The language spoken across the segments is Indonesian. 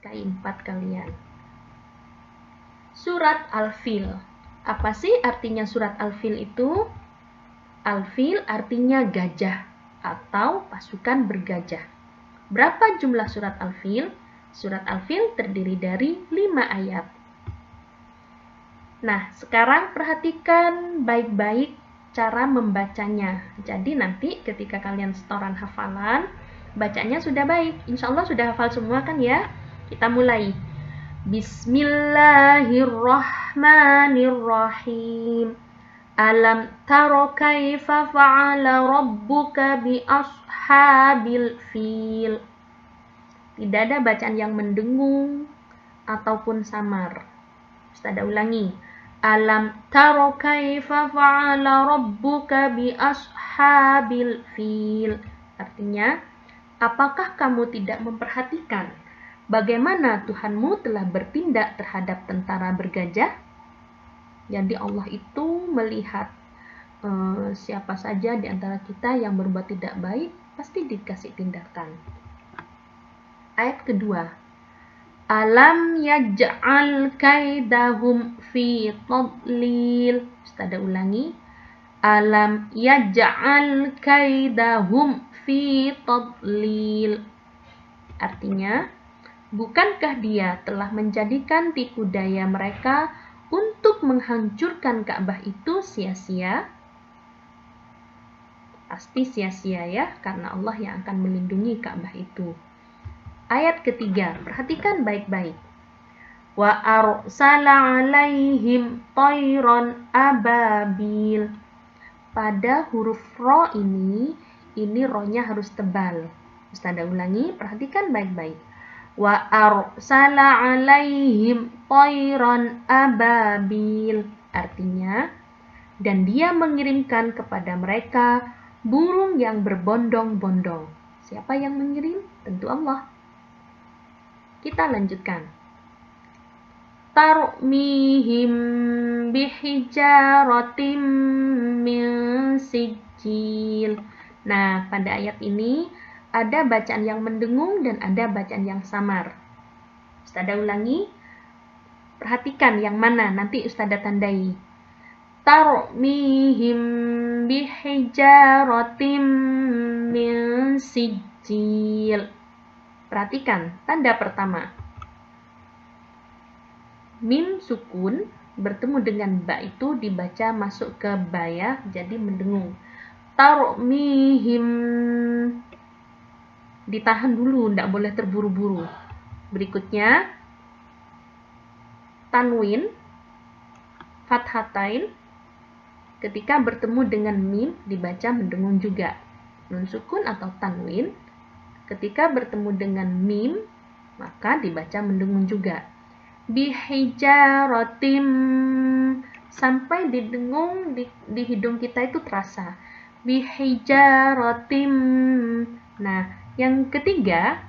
KI4 kalian. Surat Al-Fil. Apa sih artinya surat Al-Fil itu? Al-Fil artinya gajah atau pasukan bergajah. Berapa jumlah surat Al-Fil? Surat Al-Fil terdiri dari 5 ayat. Nah, sekarang perhatikan baik-baik cara membacanya. Jadi nanti ketika kalian setoran hafalan, bacanya sudah baik. Insya Allah sudah hafal semua kan ya? Kita mulai. Bismillahirrahmanirrahim. Alam taro kaifa fa'ala rabbuka bi ashabil fil. Tidak ada bacaan yang mendengung ataupun samar. Ustazah ulangi. Alam taro kaifa fa'ala rabbuka bi ashabil fil. Artinya, apakah kamu tidak memperhatikan bagaimana Tuhanmu telah bertindak terhadap tentara bergajah? Jadi Allah itu melihat siapa saja di antara kita yang berbuat tidak baik, pasti dikasih tindakan. Ayat kedua. Alam yaj'al kaidahum fi tadlil. Ustazah ulangi. Alam yaj'al kaidahum fi tadlil. Artinya, bukankah dia telah menjadikan tipu daya mereka untuk menghancurkan Ka'bah itu sia-sia? Pasti sia-sia ya, karena Allah yang akan melindungi Ka'bah itu. Ayat ketiga, perhatikan baik-baik. Wa arsala alaihim tayran ababil. Pada huruf ro ini ronya harus tebal. Ustazah ulangi, perhatikan baik-baik. Wa arsala alaihim tayran ababil. Artinya, dan dia mengirimkan kepada mereka burung yang berbondong-bondong. Siapa yang mengirim? Tentu Allah. Kita lanjutkan. Tarmihim bihijaratim min sijil. Nah, pada ayat ini ada bacaan yang mendengung dan ada bacaan yang samar. Ustazah ulangi. Perhatikan yang mana, nanti Ustazah tandai. Tarmihim bihijaratim min sijil. Perhatikan tanda pertama. Mim sukun bertemu dengan ba itu dibaca masuk ke ba ya, jadi mendengung. Tarmihim. Ditahan dulu, tidak boleh terburu-buru. Berikutnya, tanwin, fathatain, ketika bertemu dengan mim dibaca mendengung juga. Nun sukun atau tanwin, ketika bertemu dengan mim, maka dibaca mendengung juga. Bihijaratim, sampai didengung di hidung kita itu terasa. Bihijaratim. Nah, yang ketiga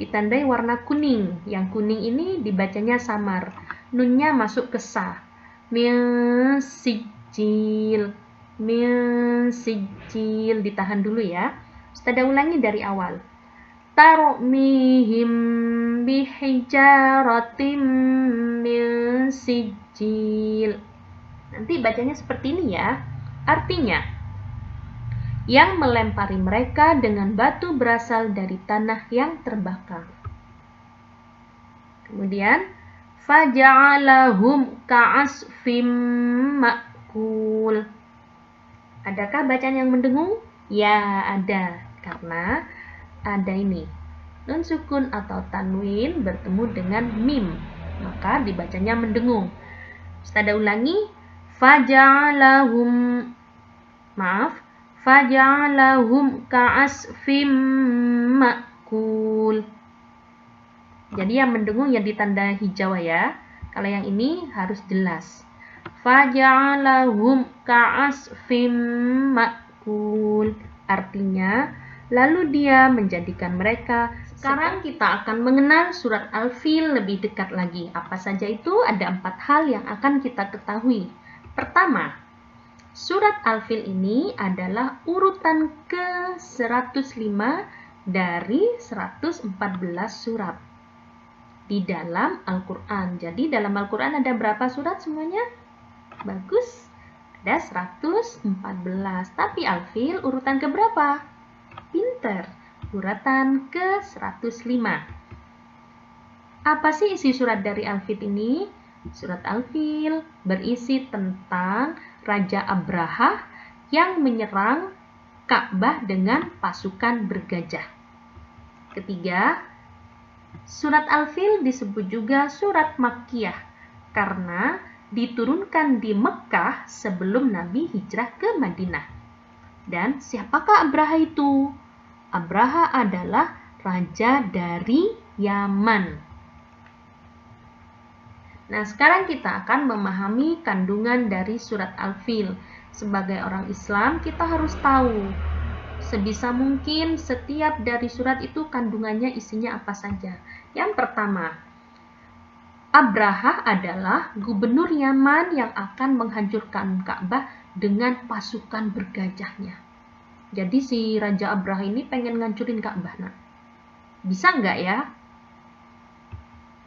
ditandai warna kuning. Yang kuning ini dibacanya samar. Nunnya masuk ke sa. Min sijil. Min sijil. Ditahan dulu ya. Ustazah ulangi dari awal. Tarmihim bihijaratim min sijil. Nanti bacanya seperti ini ya. Artinya, yang melempari mereka dengan batu berasal dari tanah yang terbakar. Kemudian, faja'alahum ka'asfim ma'kul. Adakah bacaan yang mendengung? Ya, ada. Karena ada ini. Nun sukun atau tanwin bertemu dengan mim. Maka dibacanya mendengung. Ustazah ulangi. Faja'alahum ka'asfim ma'kul. Jadi yang mendengung yang ditanda hijau ya. Kalau yang ini harus jelas. Faja'alahum ka'asfim ma'kul. Artinya, lalu dia menjadikan mereka. Sekarang kita akan mengenal surat Al-Fil lebih dekat lagi. Apa saja itu? Ada 4 hal yang akan kita ketahui. Pertama, surat Al-Fil ini adalah urutan ke-105 dari 114 surat. di dalam Al-Quran. Jadi dalam Al-Quran ada berapa surat semuanya? Bagus. Ada 114. Tapi Al-Fil urutan keberapa? Pinter. Urutan ke-105. Apa sih isi surat dari Al-Fil ini? Surat Al-Fil berisi tentang Raja Abraha yang menyerang Ka'bah dengan pasukan bergajah. Ketiga, surat Al-Fil disebut juga surat Makkiyah karena diturunkan di Mekah sebelum Nabi hijrah ke Madinah. Dan siapakah Abraha itu? Abraha adalah raja dari Yaman. Nah, sekarang kita akan memahami kandungan dari surat Al-Fil. Sebagai orang Islam, kita harus tahu sebisa mungkin setiap dari surat itu kandungannya isinya apa saja. Yang pertama, Abraha adalah gubernur Yaman yang akan menghancurkan Ka'bah dengan pasukan bergajahnya. Jadi si Raja Abraha ini pengen ngancurin Ka'bah. Nah, bisa nggak ya?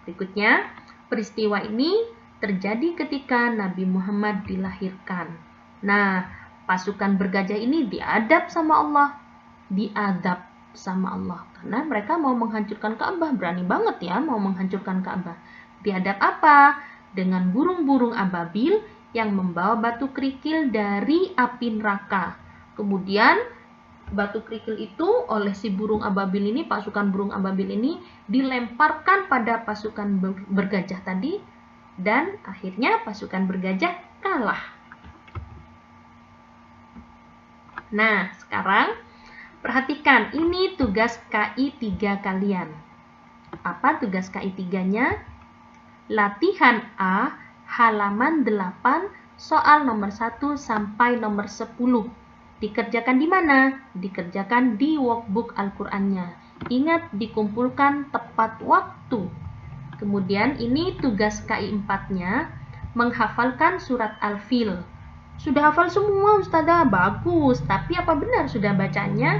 Berikutnya, peristiwa ini terjadi ketika Nabi Muhammad dilahirkan. Nah, pasukan bergajah ini diadab sama Allah. Karena mereka mau menghancurkan Ka'bah. Berani banget ya mau menghancurkan Ka'bah. Diadab apa? Dengan burung-burung ababil yang membawa batu kerikil dari api neraka. Kemudian batu kerikil itu oleh si burung ababil ini, pasukan burung ababil ini dilemparkan pada pasukan bergajah tadi dan akhirnya pasukan bergajah kalah. Nah, sekarang perhatikan, ini tugas KI 3 kalian. Apa tugas KI 3-nya? Latihan A, halaman 8, soal nomor 1 sampai nomor 10. Dikerjakan di mana? Dikerjakan di workbook Al-Qur'annya. Ingat, dikumpulkan tepat waktu. Kemudian ini tugas KI 4-nya, menghafalkan surat Al-Fil. Sudah hafal semua Ustazah? Bagus. Tapi apa benar sudah bacanya?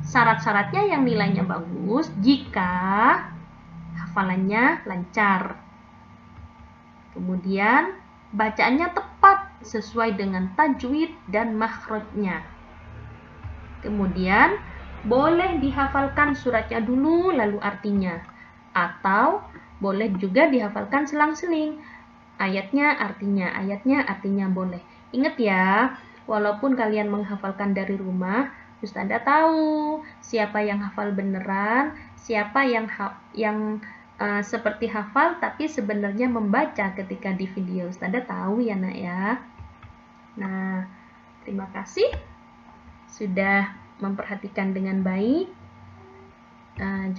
Syarat-syaratnya yang nilainya bagus jika hafalannya lancar. Kemudian bacaannya tepat sesuai dengan tajwid dan makhrajnya. Kemudian boleh dihafalkan suratnya dulu lalu artinya, atau boleh juga dihafalkan selang-seling. Ayatnya artinya boleh. Ingat ya, walaupun kalian menghafalkan dari rumah, Ustazah tahu siapa yang hafal beneran, siapa yang seperti hafal tapi sebenarnya membaca ketika di video. Ustazah tahu ya nak ya. Nah, terima kasih sudah memperhatikan dengan baik.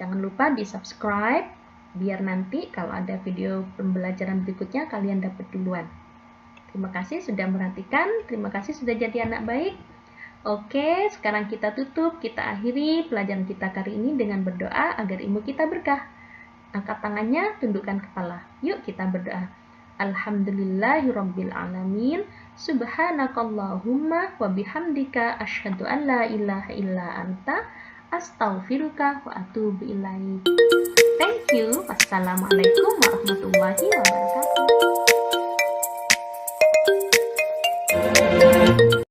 Jangan lupa di subscribe biar nanti kalau ada video pembelajaran berikutnya kalian dapat duluan. Terima kasih sudah memperhatikan, terima kasih sudah jadi anak baik. Oke, sekarang kita tutup, kita akhiri pelajaran kita kali ini dengan berdoa agar ilmu kita berkah. Angkat tangannya, tundukkan kepala. Yuk kita berdoa. Alhamdulillahirabbil alamin. Subhanakallahumma wa bihamdika asyhadu an la ilaha illa anta astaghfiruka wa atubu ilaik. Thank you. Wassalamualaikum warahmatullahi wabarakatuh.